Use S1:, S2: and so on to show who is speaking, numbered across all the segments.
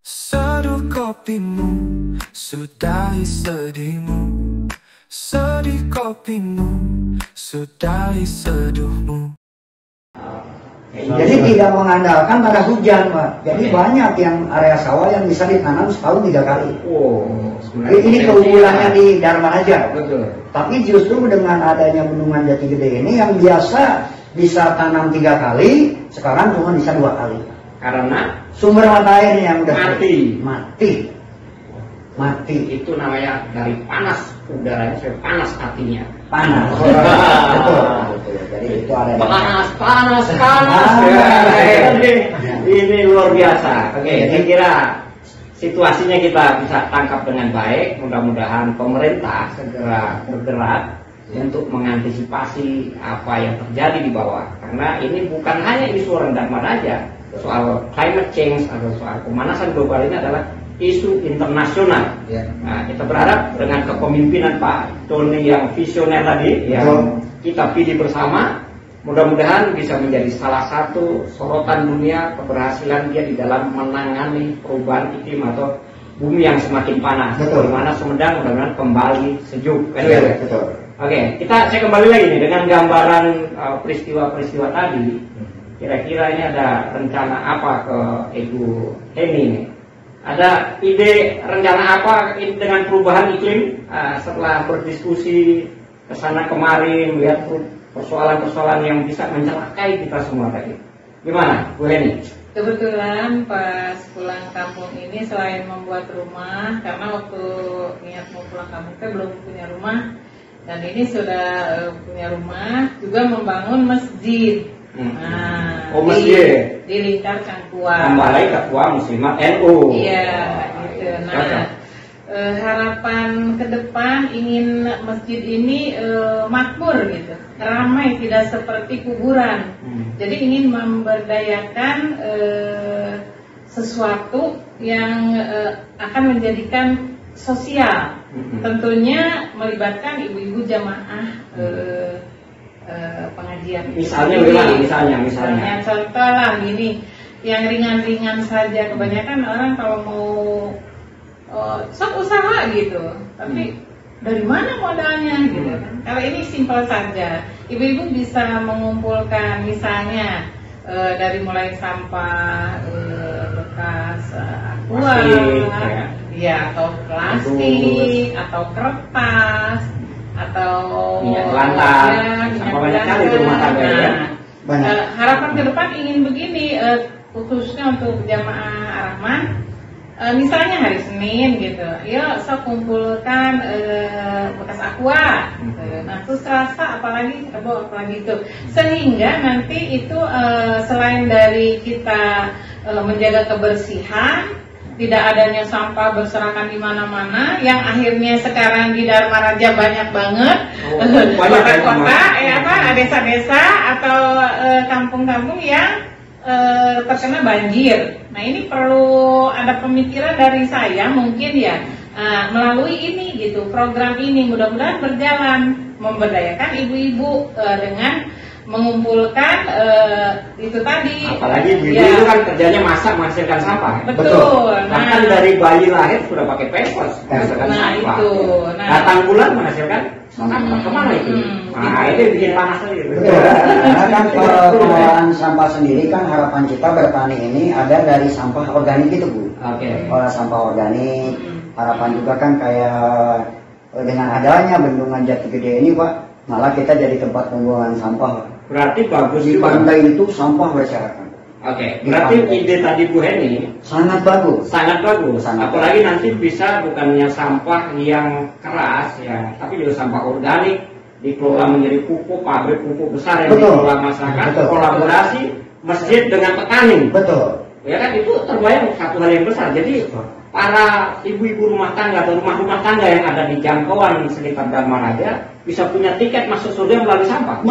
S1: Seduh kopimu, sudahi sedihmu. Sedih kopimu, sudahi seduhmu.
S2: Jadi tidak mengandalkan pada hujan, Pak. Jadi banyak yang area sawah yang bisa ditanam setahun 3 kali. Ini keunggulannya di Dharma Raja.
S3: Betul.
S2: Tapi justru dengan adanya bendungan Jati Gede ini yang biasa bisa tanam 3 kali, sekarang cuma bisa 2 kali.
S3: Karena
S2: Sumber mata airnya yang udah mati.
S3: Itu namanya dari panas udaranya, panas hatinya.
S2: Panas. Betul. Jadi itu ada
S3: Panas. Ini luar biasa. Oke, saya kira situasinya kita bisa tangkap dengan baik. Mudah-mudahan pemerintah segera bergerak untuk mengantisipasi apa yang terjadi di bawah. Karena ini bukan hanya isu rendang Raja, soal climate change atau soal pemanasan global ini adalah isu internasional. Nah, kita berharap dengan kepemimpinan Pak Doni yang visioner tadi, yang kita pilih bersama, mudah-mudahan bisa menjadi salah satu sorotan dunia keberhasilan dia di dalam menangani perubahan iklim atau bumi yang semakin panas. Bagaimana Sumedang mudah-mudahan kembali sejuk.
S2: Betul.
S3: Oke, saya kembali lagi nih dengan gambaran peristiwa-peristiwa tadi. Kira-kira ini ada rencana apa ke Ibu Heni nih? Ada ide rencana apa dengan perubahan iklim setelah berdiskusi kesana kemari, melihat persoalan-persoalan yang bisa mencelakai kita semua tadi? Gimana, Bu Heni?
S4: Kebetulan pas pulang kampung ini selain membuat rumah, karena waktu niat mau pulang kampung kita belum punya rumah, dan ini sudah punya rumah, juga membangun masjid.
S3: Masjid
S4: di lingkar Cangkuang.
S3: Balai Ketua Muslimat NU.
S4: Iya, gitu. Nah, harapan ke depan ingin masjid ini makmur gitu, ramai, tidak seperti kuburan. Jadi ingin memberdayakan sesuatu yang akan menjadikan sosial. Tentunya melibatkan ibu-ibu jamaah pengajian.
S3: Misalnya
S4: Contoh lah gini, yang ringan-ringan saja. Kebanyakan orang kalau mau sok usaha gitu, tapi dari mana modalnya gitu kan? Kalau ini simpel saja, ibu-ibu bisa mengumpulkan misalnya dari mulai sampah bekas aqua, atau plastik, atau kertas, atau
S3: minyak lantai, banyak kali itu rumah tangga ya.
S4: Harapan ke depan ingin begini, khususnya untuk jamaah Ar-Rahman, misalnya hari Senin gitu, yuk sok kumpulkan bekas aqua, nah terus Selasa apalagi itu, sehingga nanti itu selain dari kita menjaga kebersihan, tidak adanya sampah berserakan di mana-mana, yang akhirnya sekarang di Dharma Raja banyak banget kota-kota, desa-desa atau kampung-kampung yang terkena banjir. Nah, ini perlu ada pemikiran dari saya mungkin ya, melalui ini gitu, program ini mudah-mudahan berjalan, memberdayakan ibu-ibu dengan mengumpulkan itu tadi.
S3: Apalagi ibu itu kan kerjanya masak, menghasilkan sampah.
S4: Betul.
S3: Bahkan dari bayi lahir sudah pakai pampers menghasilkan sampah. Datang bulan menghasilkan sampah. Kemana itu? Itu bikin panas lagi.
S2: Karena kan pengelolaan sampah sendiri kan harapan kita bertani ini ada dari sampah organik itu, Bu. Sampah organik. Harapan juga kan kayak dengan adanya bendungan Jati Gede ini, Pak, malah kita jadi tempat pembuangan sampah.
S3: Berarti bagus
S2: di pantai itu sampah berserakan.
S3: Berarti ide tadi Bu Heni
S2: sangat bagus.
S3: Apalagi nanti bisa bukannya sampah yang keras ya, tapi juga sampah organik dikelola menjadi pupuk, pabrik pupuk besar yang dikelola masyarakat, kolaborasi masjid dengan petani. Ya kan, itu terbayang satu hal yang besar. Jadi para ibu-ibu rumah tangga atau rumah-rumah tangga yang ada di jangkauan sekitar Dharma Raja bisa punya tiket masuk surga melalui sampah.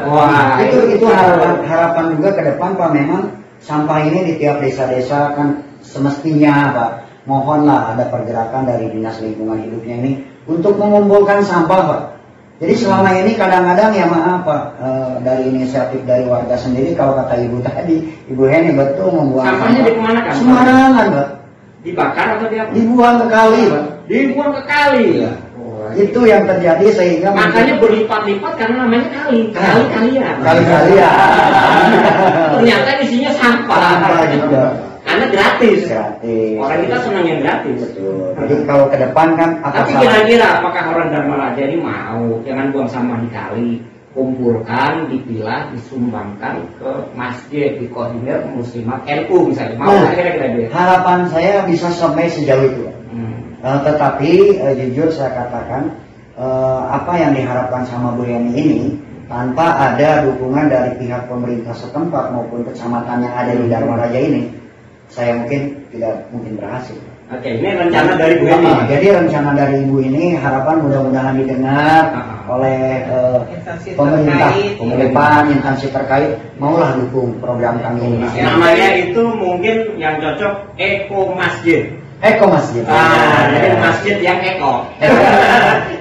S2: Wah, itu harapan juga ke depan, Pak. Memang sampah ini di tiap desa-desa kan semestinya, Pak, mohonlah ada pergerakan dari Dinas Lingkungan Hidupnya ini untuk mengumpulkan sampah, Pak. Jadi selama ini kadang-kadang ya maaf, Pak, dari inisiatif dari warga sendiri, kalau kata Ibu tadi, Ibu Heni betul membuang
S3: sampahnya di mana kan?
S2: Sembarangan, Pak.
S3: Dibakar atau diapa?
S2: Dibuang ke kali, Pak.
S3: Dibuang ke kali.
S2: Iya. Itu yang terjadi sehingga
S3: makanya berlipat-lipat karena namanya kali. Kali-kalian.
S2: Kali-kalian.
S3: Ternyata isinya sampah.
S2: Sampah juga.
S3: Karena gratis.
S2: Gratis.
S3: Orang kita senang yang gratis.
S2: Betul. Jadi kalau ke depan kan
S3: tapi kira-kira apakah orang Dharma Raja ini mau jangan buang sampah di kali, kumpulkan, dipilah, disumbangkan ke masjid, di koordinir muslimat NU misalnya. Mau kira-kira dia?
S2: Harapan saya bisa sampai sejauh itu. Tetapi jujur saya katakan apa yang diharapkan sama Bu Yani ini tanpa ada dukungan dari pihak pemerintah setempat maupun kecamatan yang ada di Dharma Raja ini, saya mungkin tidak mungkin berhasil.
S3: Oke, ini rencana dari Bu Yani.
S2: Jadi rencana dari Ibu ini harapan mudah-mudahan didengar oleh pemerintah, pemerintah instansi terkait maulah dukung program kami ini.
S3: Namanya itu mungkin yang cocok Eko Masjid.
S2: Eko Masjid.
S3: Jadi masjid yang eko.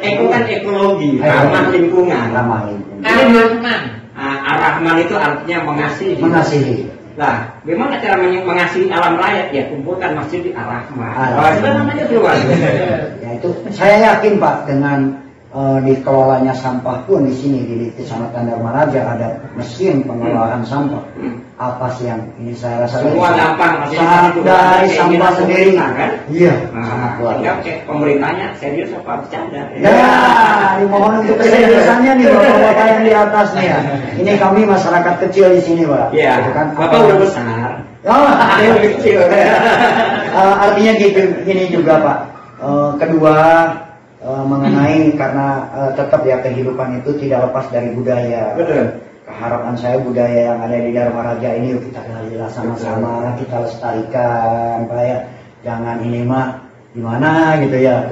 S3: Eko kan ekologi, ramah lingkungan.
S2: Ramah lingkungan.
S4: Ar-Rahman.
S3: Ar-Rahman itu artinya mengasihi.
S2: Mengasihi.
S3: Nah, bagaimana cara mengasihi alam rakyat? Ya, kumpulkan masjid di Ar-Rahman.
S2: Ar-Rahman.
S3: Namanya keluar.
S2: Ya itu, saya yakin Pak dengan dikelolanya sampah pun di sini di Kecamatan Dharma Raja ada mesin pengelolaan sampah. Apa sih yang ini saya rasa
S3: semua gampang
S2: dari sampah sendiri
S3: kan?
S2: Iya.
S3: Tinggal cek pemerintahnya serius apa bercanda.
S2: Ya, dimohon untuk keseriusannya nih bapak-bapak yang di atas nih ya. Ini kami masyarakat kecil di sini Pak.
S3: Iya.
S2: Kan,
S3: Bapak udah besar.
S2: Oh, kecil. Artinya gitu, gini juga Pak. Kedua mengenai karena tetap ya kehidupan itu tidak lepas dari budaya.
S3: Betul.
S2: Harapan saya budaya yang ada di Dharma Raja ini yuk kita galilah sama-sama, kita lestarikan Pak ya. Jangan ini mah gimana gitu ya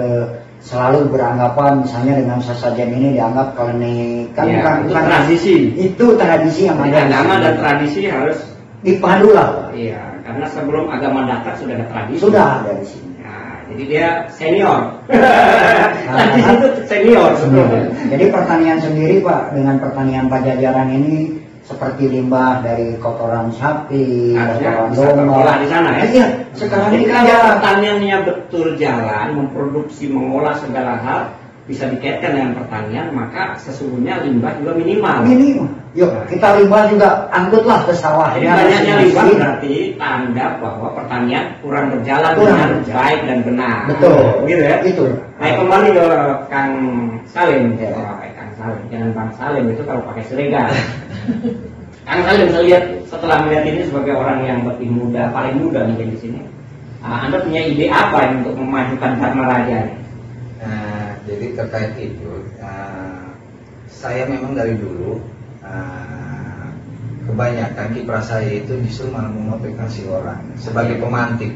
S2: selalu beranggapan misalnya dengan sesajen ini dianggap klinik kan
S3: ya,
S2: bukan
S3: tradisi.
S2: Itu tradisi yang ada.
S3: Agama dan tradisi harus
S2: dipadu lah Pak.
S3: Iya, karena sebelum agama datang sudah ada tradisi.
S2: Sudah ada di sini.
S3: Jadi dia senior. Di situ senior.
S2: Jadi pertanian sendiri Pak dengan pertanian Pajajaran ini seperti limbah dari kotoran sapi, kotoran domba
S3: di sana ya.
S2: Iya, sekarang ini
S3: kalau pertaniannya betul jalan, memproduksi, mengolah segala hal bisa dikaitkan dengan pertanian, maka sesungguhnya limbah juga minimal.
S2: Yuk, kita limbah juga angkutlah ke sawah.
S3: Jadi banyaknya limbah berarti tanda bahwa pertanian kurang berjalan dengan baik dan benar.
S2: Betul.
S3: Gitu ya?
S2: Itu.
S3: Nah, kembali ke Kang Salim. Ya. Kang Salim, jangan Bang Salim itu kalau pakai seragam. Kang Salim, saya lihat setelah melihat ini sebagai orang yang lebih muda, paling muda mungkin di sini. Anda punya ide apa untuk memajukan Dharma Raja?
S5: Jadi terkait itu, saya memang dari dulu kebanyakan kiprah saya itu justru malah memotivasi orang sebagai pemantik.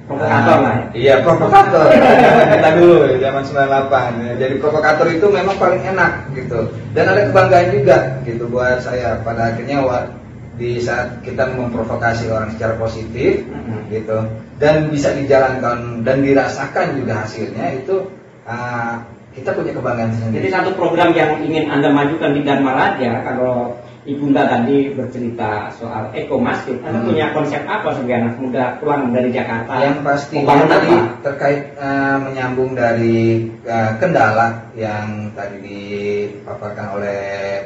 S3: Provokator lah.
S5: Iya, provokator. Kita dulu zaman 98. Jadi provokator itu memang paling enak gitu. Dan ada kebanggaan juga gitu buat saya pada akhirnya di saat kita memprovokasi orang secara positif gitu dan bisa dijalankan dan dirasakan juga hasilnya itu kita punya kebanggaan sendiri.
S3: Jadi satu program yang ingin Anda majukan di Dharma Raja, kalau Ibunda tadi bercerita soal Eko Masjid, Anda punya konsep apa sebagai anak muda pulang dari Jakarta?
S5: Yang pastinya tadi terkait menyambung dari kendala yang tadi dipaparkan oleh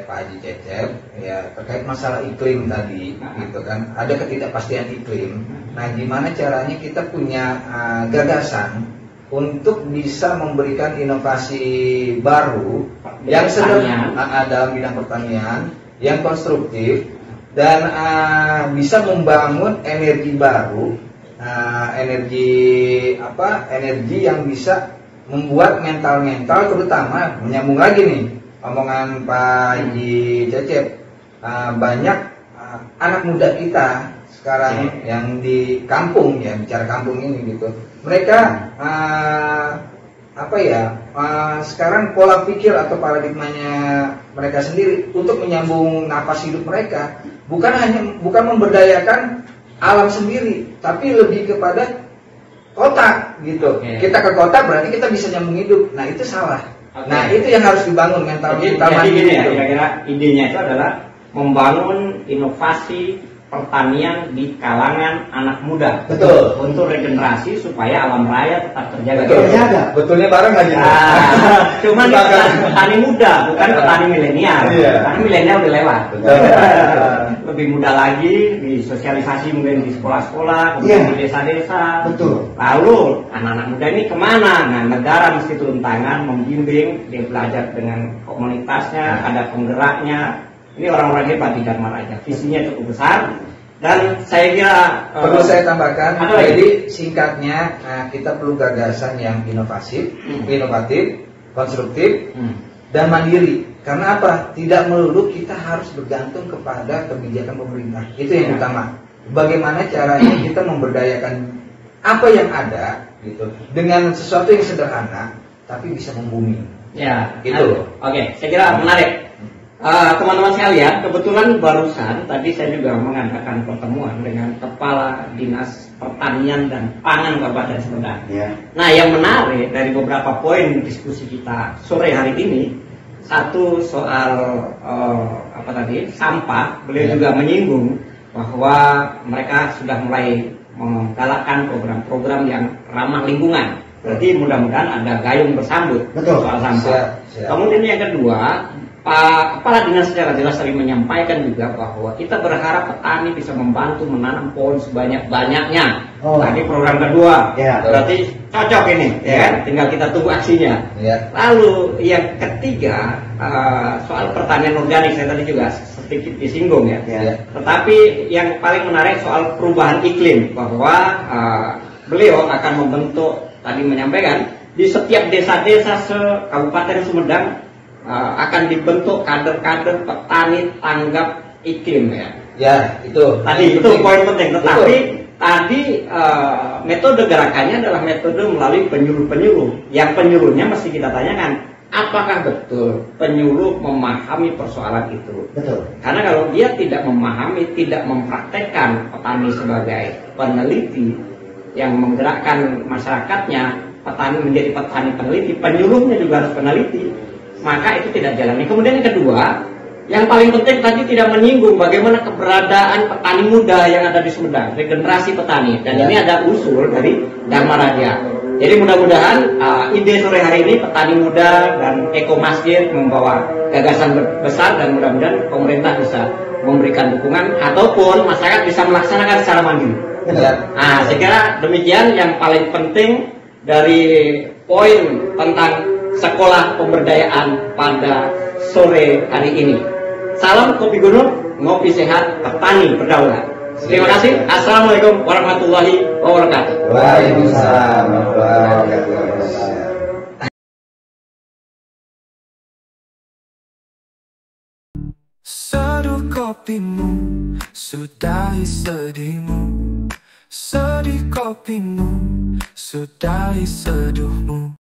S5: Pak Haji Cecep, ya terkait masalah iklim tadi, gitu kan? Ada ketidakpastian iklim. Nah, gimana caranya kita punya gagasan untuk bisa memberikan inovasi baru yang dalam bidang pertanian yang konstruktif dan bisa membangun energi baru, energi yang bisa membuat mental terutama menyambung lagi nih omongan Pak Haji Cecep, banyak anak muda kita sekarang yang di kampung ya, bicara kampung ini gitu, mereka sekarang pola pikir atau paradigmanya mereka sendiri untuk menyambung napas hidup mereka bukan memberdayakan alam sendiri, tapi lebih kepada kota gitu. Kita ke kota berarti kita bisa nyambung hidup. Nah, itu salah. Nah, itu yang harus dibangun mental
S3: jadi gini ya, kira-kira idenya itu adalah membangun inovasi pertanian di kalangan anak muda.
S5: Betul.
S3: Untuk regenerasi supaya alam raya tetap terjaga.
S2: Terjaga.
S5: Betulnya bareng lagi.
S3: Cuman petani muda, bukan petani milenial.
S5: Iya.
S3: Petani milenial udah lewat.
S5: Betul.
S3: Lebih mudah lagi disosialisasi mungkin di sekolah-sekolah, kemudian di desa-desa.
S2: Betul.
S3: Lalu anak-anak muda ini kemana? Nah, negara mesti turun tangan, membimbing, dia belajar dengan komunitasnya, ada penggeraknya. Ini orang-orang hebat di Dharma Raja, visinya cukup besar. Dan saya kira
S5: Perlu saya tambahkan,
S3: ada lagi?
S5: jadi singkatnya kita perlu gagasan yang inovatif, konstruktif, dan mandiri. Karena apa? Tidak melulu kita harus bergantung kepada kebijakan pemerintah. Itu yang utama. Bagaimana caranya kita memberdayakan apa yang ada, gitu, dengan sesuatu yang sederhana, tapi bisa membumi.
S3: Ya,
S5: Gitu.
S3: Oke, saya kira menarik. Teman-teman sekalian, kebetulan barusan tadi saya juga mengadakan pertemuan dengan Kepala Dinas Pertanian dan Pangan Kabupaten Sumedang.
S2: Ya.
S3: Nah, yang menarik dari beberapa poin diskusi kita sore hari ini, satu soal sampah. Beliau juga menyinggung bahwa mereka sudah mulai menggalakkan program-program yang ramah lingkungan. Berarti mudah-mudahan ada gayung bersambut soal sampah.
S5: Siap.
S3: Kemudian yang kedua, Pak Kepala Dinas secara jelas tadi menyampaikan juga bahwa kita berharap petani bisa membantu menanam pohon sebanyak-banyaknya. Tadi program kedua, berarti cocok ini, ya kan? Tinggal kita tunggu aksinya. Lalu yang ketiga, soal pertanian organik saya tadi juga sedikit disinggung ya. Tetapi yang paling menarik soal perubahan iklim, bahwa beliau akan membentuk, tadi menyampaikan di setiap desa-desa se-Kabupaten Sumedang akan dibentuk kader-kader petani tanggap iklim ya. Ya, itu. Tadi itu poin penting. Tetapi tadi metode gerakannya adalah metode melalui penyuluh-penyuluh. Yang penyuluhnya mesti kita tanyakan, apakah betul penyuluh memahami persoalan itu? Betul. Karena kalau dia tidak memahami, tidak mempraktekkan petani sebagai peneliti yang menggerakkan masyarakatnya, petani menjadi petani peneliti, penyuluhnya juga harus peneliti, maka itu tidak jalan. Kemudian yang kedua, yang paling penting tadi tidak menyinggung bagaimana keberadaan petani muda yang ada di Sumedang, regenerasi petani. Dan ini ada usul dari Dharma Raja. Jadi mudah-mudahan ide sore hari ini petani muda dan Eko Masjid membawa gagasan besar, dan mudah-mudahan pemerintah bisa memberikan dukungan ataupun masyarakat bisa melaksanakan secara mandiri. Nah, saya kira demikian yang paling penting dari poin tentang sekolah pemberdayaan pada sore hari ini. Salam kopi gunung, ngopi sehat, petani berdaulat. Terima kasih. Assalamualaikum warahmatullahi wabarakatuh.
S5: Waalaikumsalam warahmatullahi wabarakatuh.
S1: Seduh kopimu, sudahi sedihmu. Sedih kopimu, sudahi seduhmu.